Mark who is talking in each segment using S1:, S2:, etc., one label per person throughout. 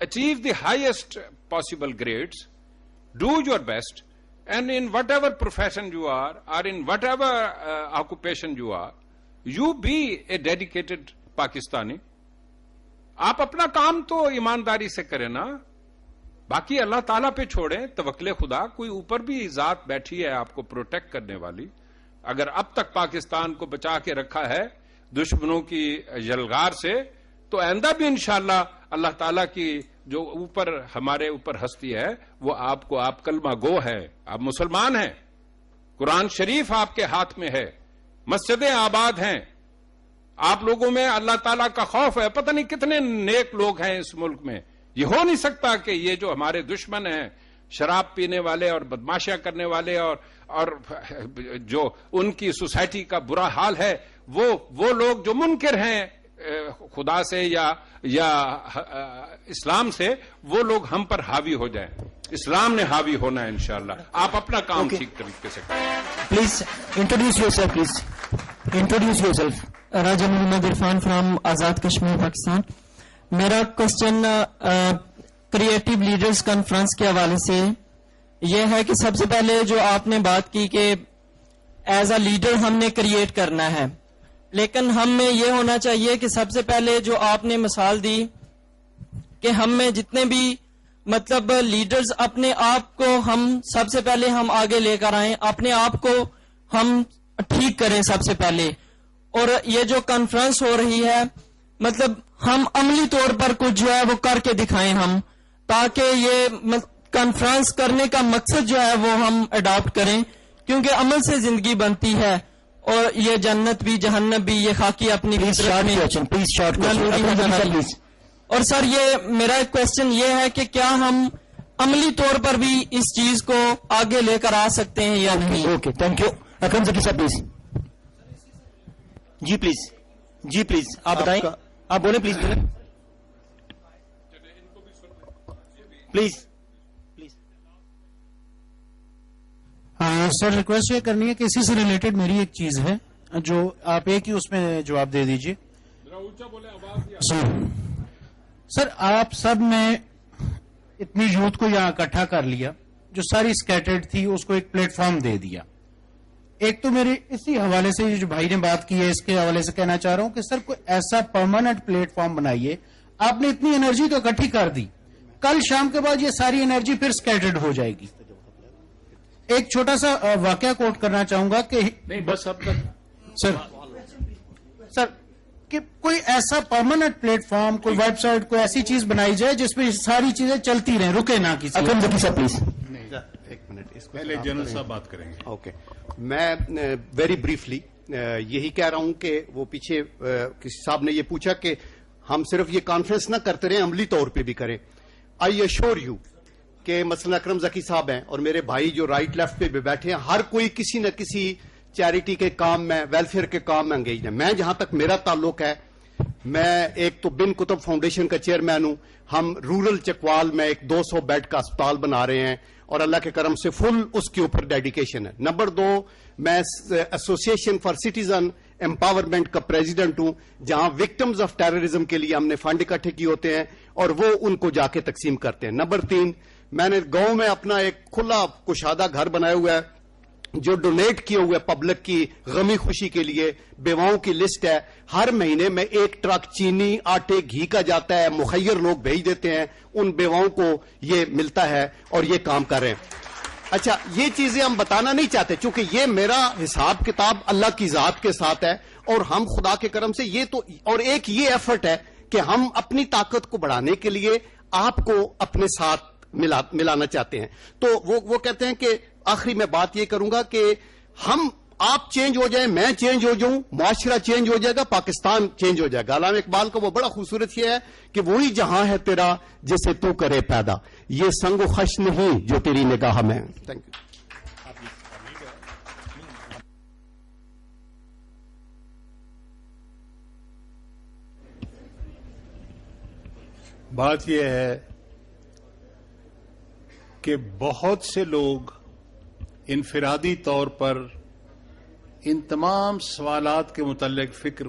S1: achieve the highest possible grades, do your best, and in whatever profession you are, or in whatever occupation you are, you be a dedicated Pakistani. آپ اپنا کام تو ایمانداری سے کریں نا, باقی اللہ تعالیٰ پہ چھوڑیں, توکل خدا. کوئی اوپر بھی ذات بیٹھی ہے آپ کو پروٹیکٹ کرنے والی. اگر اب تک پاکستان کو بچا کے رکھا ہے دشمنوں کی یلغار سے, تو آئندہ بھی انشاءاللہ اللہ تعالیٰ کی جو اوپر ہمارے اوپر ہستی ہے وہ آپ کو, آپ کلمہ گو ہے, آپ مسلمان ہیں, قرآن شریف آپ کے ہاتھ میں ہے, مسجدیں آباد ہیں, آپ لوگوں میں اللہ تعالیٰ کا خوف ہے. پتہ نہیں کتنے نیک لوگ ہیں اس ملک میں. یہ ہو نہیں سکتا کہ یہ جو ہمارے دشمن ہیں, شراب پینے والے اور بدماشیاں کرنے والے اور جو ان کی سوسائٹی کا برا حال ہے, وہ لوگ جو منکر ہیں خدا سے یا اسلام سے, وہ لوگ ہم پر حاوی ہو جائیں. اسلام نے حاوی ہونا ہے انشاءاللہ. آپ اپنا کام ٹھیک طریقے سے کریں.
S2: Please introduce yourself. Please introduce yourself. Raja Muhammad Irfan from Azad Kashmir Pakistan. میرا کوشچن کریٹو لیڈرز کانفرنس کے حوالے سے یہ ہے کہ سب سے پہلے جو آپ نے بات کی کہ ایز اے لیڈر ہم نے کریٹ کرنا ہے, لیکن ہم میں یہ ہونا چاہیے کہ سب سے پہلے جو آپ نے مثال دی کہ ہم میں جتنے بھی مطلب لیڈرز اپنے آپ کو ہم سب سے پہلے ہم آگے لے کر آئیں, اپنے آپ کو ہم ٹھیک کریں سب سے پہلے. اور یہ جو کانفرنس ہو رہی ہے مطلب ہم عملی طور پر کچھ جو ہے وہ کر کے دکھائیں ہم, تاکہ یہ کانفرنس کرنے کا مقصد جو ہے وہ ہم اڈاپٹ کریں, کیونکہ عمل سے زندگی بنتی ہے اور یہ جنت بھی جہنم بھی یہ خاکی اپنی اور سر یہ میرا ایک کوشچن یہ ہے کہ کیا ہم عملی طور پر بھی اس چیز کو آگے لے کر آ سکتے ہیں یا نہیں؟ Okay, thank you. Akram Zaki صاحب پلیز. جی پلیز, جی پلیز آپ بتائیں, آپ بولیں پلیز, بولیں پلیز پلیز.
S3: سر ریکویسٹ یہ کرنی ہے کہ اسی سے ریلیٹڈ میری ایک چیز ہے جو آپ ایک ہی اس میں جواب دے دیجیے. سر آپ سب نے اتنی یوتھ کو یہاں اکٹھا کر لیا جو ساری اسکیٹرڈ تھی, اس کو ایک پلیٹ فارم دے دیا. ایک تو میرے اسی حوالے سے جو بھائی نے بات کی ہے اس کے حوالے سے کہنا چاہ رہا ہوں کہ سر کوئی ایسا پرماننٹ پلیٹ فارم بنائیے. آپ نے اتنی انرجی تو اکٹھی کر دی, کل شام کے بعد یہ ساری انرجی پھر اسکیٹرڈ ہو جائے گی. ایک چھوٹا سا واقعہ کوٹ کرنا چاہوں گا کہ
S1: بس اب تک
S3: سر کہ کوئی ایسا پرماننٹ پلیٹ فارم, کوئی ویب سائٹ, کوئی ایسی چیز بنائی جائے جس پہ ساری چیزیں چلتی رہیں, رکے نہ کسی.
S2: اکرم ذکی صاحب پلیز.
S4: ایک منٹ,
S1: پہلے جنرل صاحب بات کریں گے.
S4: اوکے, میں ویری بریفلی یہی کہہ رہا ہوں کہ وہ پیچھے کسی صاحب نے یہ پوچھا کہ ہم صرف یہ کانفرنس نہ کرتے رہیں, عملی طور پہ بھی کریں. آئی ایشور یو کہ مثلا اکرم ذکی صاحب ہیں اور میرے بھائی جو رائٹ لیفٹ پہ بھی بیٹھے ہیں, ہر کوئی کسی نہ کسی چیریٹی کے کام میں, ویلفیئر کے کام میں انگیج ہیں. میں جہاں تک میرا تعلق ہے, میں ایک تو بن کتب فاؤنڈیشن کا چیئرمین ہوں. ہم رورل چکوال میں ایک 200 بیڈ کا اسپتال بنا رہے ہیں اور اللہ کے کرم سے فل اس کے اوپر ڈیڈیکیشن ہے. نمبر 2, میں ایسوسیشن فار سٹیزن امپاورمنٹ کا پریزیڈنٹ ہوں, جہاں وکٹمز آف ٹیررزم کے لیے ہم نے فنڈ اکٹھے کیے ہوتے ہیں اور وہ ان کو جا کے تقسیم کرتے ہیں. نمبر 3, میں نے گاؤں میں اپنا ایک کھلا کشادہ گھر بنایا ہوا ہے جو ڈونیٹ کیے ہوئے پبلک کی غمی خوشی کے لیے. بیواؤں کی لسٹ ہے, ہر مہینے میں 1 ٹرک چینی, آٹے, گھی کا جاتا ہے, مخیر لوگ بھیج دیتے ہیں, ان بیواؤں کو یہ ملتا ہے اور یہ کام کر رہے ہیں. اچھا, یہ چیزیں ہم بتانا نہیں چاہتے چونکہ یہ میرا حساب کتاب اللہ کی ذات کے ساتھ ہے اور ہم خدا کے کرم سے یہ تو, اور ایک یہ ایفرٹ ہے کہ ہم اپنی طاقت کو بڑھانے کے لیے آپ کو اپنے ساتھ ملانا چاہتے ہیں. تو وہ کہتے ہیں کہ آخری میں بات یہ کروں گا کہ ہم, آپ چینج ہو جائیں, میں چینج ہو جاؤں, معاشرہ چینج ہو جائے گا, پاکستان چینج ہو جائے گا. علامہ اقبال کا وہ بڑا خوبصورت یہ ہے کہ وہی جہاں ہے تیرا جسے تو کرے پیدا, یہ سنگ و خش نہیں جو تیری نگاہ میں. Thank you.
S5: بات یہ ہے کہ بہت سے لوگ انفرادی طور پر ان تمام سوالات کے متعلق فکر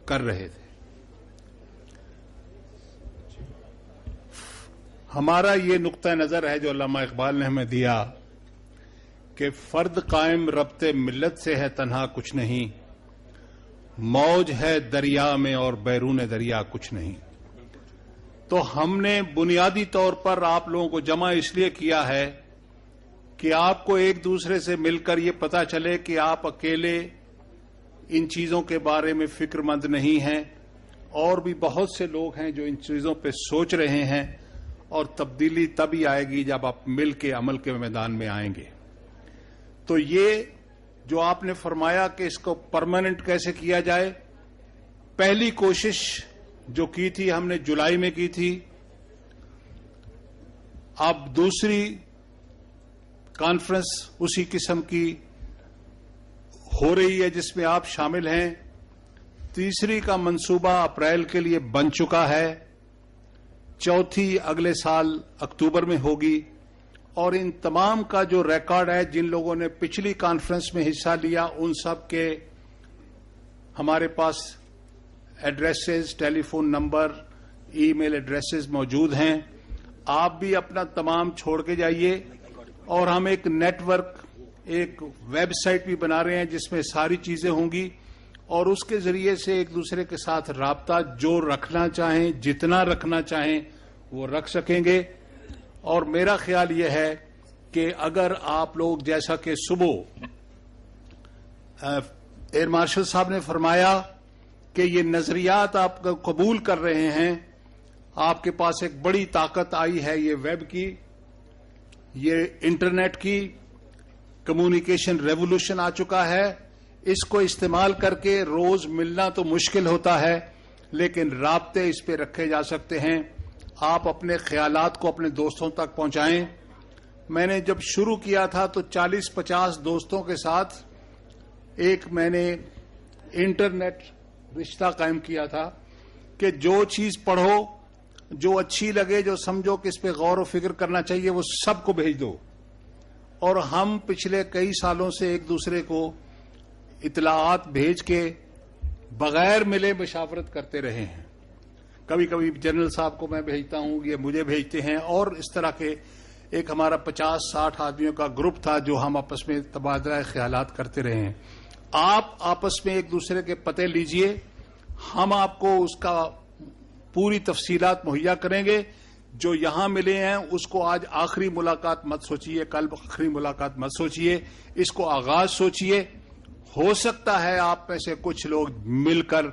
S5: کر رہے تھے. ہمارا یہ نقطہ نظر ہے جو علامہ اقبال نے ہمیں دیا کہ فرد قائم ربط ملت سے ہے تنہا کچھ نہیں، موج ہے دریا میں اور بیرون دریا کچھ نہیں. تو ہم نے بنیادی طور پر آپ لوگوں کو جمع اس لیے کیا ہے کہ آپ کو ایک دوسرے سے مل کر یہ پتا چلے کہ آپ اکیلے ان چیزوں کے بارے میں فکر مند نہیں ہیں، اور بھی بہت سے لوگ ہیں جو ان چیزوں پہ سوچ رہے ہیں، اور تبدیلی تبھی آئے گی جب آپ مل کے عمل کے میدان میں آئیں گے. تو یہ جو آپ نے فرمایا کہ اس کو پرماننٹ کیسے کیا جائے، پہلی کوشش جو کی تھی ہم نے جولائی میں کی تھی. اب دوسری کانفرنس اسی قسم کی ہو رہی ہے جس میں آپ شامل ہیں. تیسری کا منصوبہ اپریل کے لیے بن چکا ہے، چوتھی اگلے سال اکتوبر میں ہوگی. اور ان تمام کا جو ریکارڈ ہے، جن لوگوں نے پچھلی کانفرنس میں حصہ لیا ان سب کے ہمارے پاس ایڈریسز، ٹیلی فون نمبر، ای میل ایڈریسز موجود ہیں. آپ بھی اپنا تمام چھوڑ کے جائیے، اور ہم ایک نیٹ ورک، ایک ویب سائٹ بھی بنا رہے ہیں جس میں ساری چیزیں ہوں گی، اور اس کے ذریعے سے ایک دوسرے کے ساتھ رابطہ جو رکھنا چاہیں، جتنا رکھنا چاہیں وہ رکھ سکیں گے. اور میرا خیال یہ ہے کہ اگر آپ لوگ، جیسا کہ صبح ایئر مارشل صاحب نے فرمایا کہ یہ نظریات آپ قبول کر رہے ہیں، آپ کے پاس ایک بڑی طاقت آئی ہے، یہ ویب کی، یہ انٹرنیٹ کی، کمیونیکیشن ریولوشن آ چکا ہے. اس کو استعمال کر کے روز ملنا تو مشکل ہوتا ہے، لیکن رابطے اس پہ رکھے جا سکتے ہیں. آپ اپنے خیالات کو اپنے دوستوں تک پہنچائیں. میں نے جب شروع کیا تھا تو 40-50 دوستوں کے ساتھ ایک میں نے انٹرنیٹ رشتہ قائم کیا تھا کہ جو چیز پڑھو، جو اچھی لگے، جو سمجھو کہ اس پہ غور و فکر کرنا چاہیے، وہ سب کو بھیج دو. اور ہم پچھلے کئی سالوں سے ایک دوسرے کو اطلاعات بھیج کے بغیر ملے مشاورت کرتے رہے ہیں. کبھی کبھی جنرل صاحب کو میں بھیجتا ہوں، یہ مجھے بھیجتے ہیں، اور اس طرح کے ایک ہمارا 50-60 آدمیوں کا گروپ تھا جو ہم آپس میں تبادلہ خیالات کرتے رہے ہیں. آپ آپس میں ایک دوسرے کے پتے لیجئے، ہم آپ کو اس کا پوری تفصیلات مہیا کریں گے. جو یہاں ملے ہیں اس کو آج آخری ملاقات مت سوچیے، کل آخری ملاقات مت سوچیے، اس کو آغاز سوچیے. ہو سکتا ہے آپ میں سے کچھ لوگ مل کر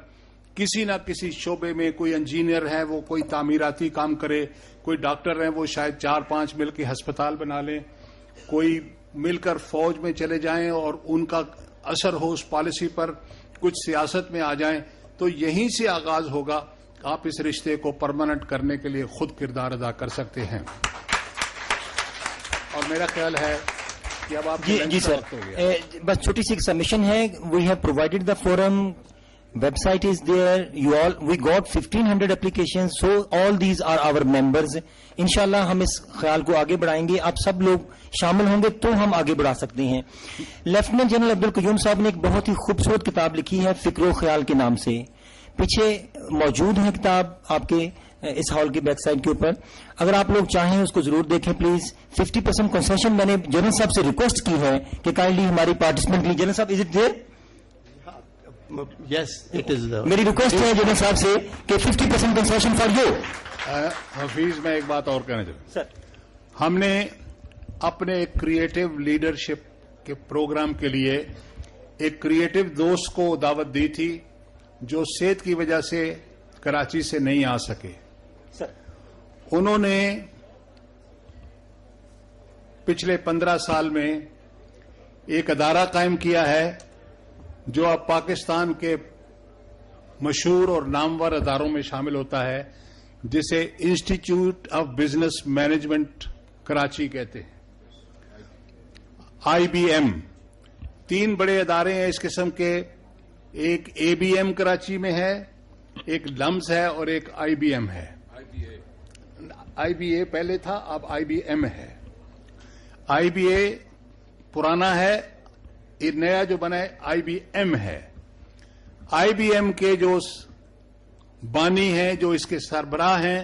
S5: کسی نہ کسی شعبے میں، کوئی انجینئر ہے وہ کوئی تعمیراتی کام کرے، کوئی ڈاکٹر ہیں وہ شاید 4-5 مل کے ہسپتال بنا لیں، کوئی مل کر فوج میں چلے جائیں اور ان کا اثر ہو اس پالیسی پر، کچھ سیاست میں آ جائیں. تو یہیں سے آغاز ہوگا. آپ اس رشتے کو پرماننٹ کرنے کے لیے خود کردار ادا کر سکتے ہیں. اور میرا خیال ہے کہ اب آپ
S2: جی سر، بس چھوٹی سی سبمیشن ہے. We have provided the forum, website is there. We got 1500 applications, so all these are our members. انشاءاللہ ہم اس خیال کو آگے بڑھائیں گے. آپ سب لوگ شامل ہوں گے تو ہم آگے بڑھا سکتے ہیں. لیفٹیننٹ جنرل عبدالقیوم صاحب نے ایک بہت ہی خوبصورت کتاب لکھی ہے فکر و خیال کے نام سے. پیچھے موجود ہے کتاب آپ کے اس ہال کی بیک سائڈ کے اوپر. اگر آپ لوگ چاہیں اس کو ضرور دیکھیں پلیز. 50% کنسیشن میں نے جنرل صاحب سے ریکویسٹ کی ہے کہ کائنڈلی ہماری پارٹیسپینٹ لی. جنرل صاحب is it there?
S4: Yes, it is the.
S2: میری ریکویسٹ ہے جنرل صاحب سے کہ 50% کنسیشن فار یو.
S5: حفیظ، میں ایک بات اور کہنا چاہتا ہوں.
S2: سر،
S5: ہم نے اپنے کریٹو لیڈرشپ کے پروگرام کے لیے ایک کریٹو دوست کو دعوت دی تھی جو صحت کی وجہ سے کراچی سے نہیں آ سکے.
S2: سر،
S5: انہوں نے پچھلے 15 سال میں ایک ادارہ قائم کیا ہے جو اب پاکستان کے مشہور اور نامور اداروں میں شامل ہوتا ہے، جسے institute of business management Karachi کہتے ہیں. IBM. 3 بڑے ادارے ہیں اس قسم کے. ایک ABM کراچی میں ہے، ایک لمز ہے، اور ایک IBM ہے. IBA پہلے تھا، اب IBM ہے. IBA پرانا ہے، یہ نیا جو بنا ہے IBM ہے. IBM کے جو بانی ہیں، جو اس کے سربراہ ہیں،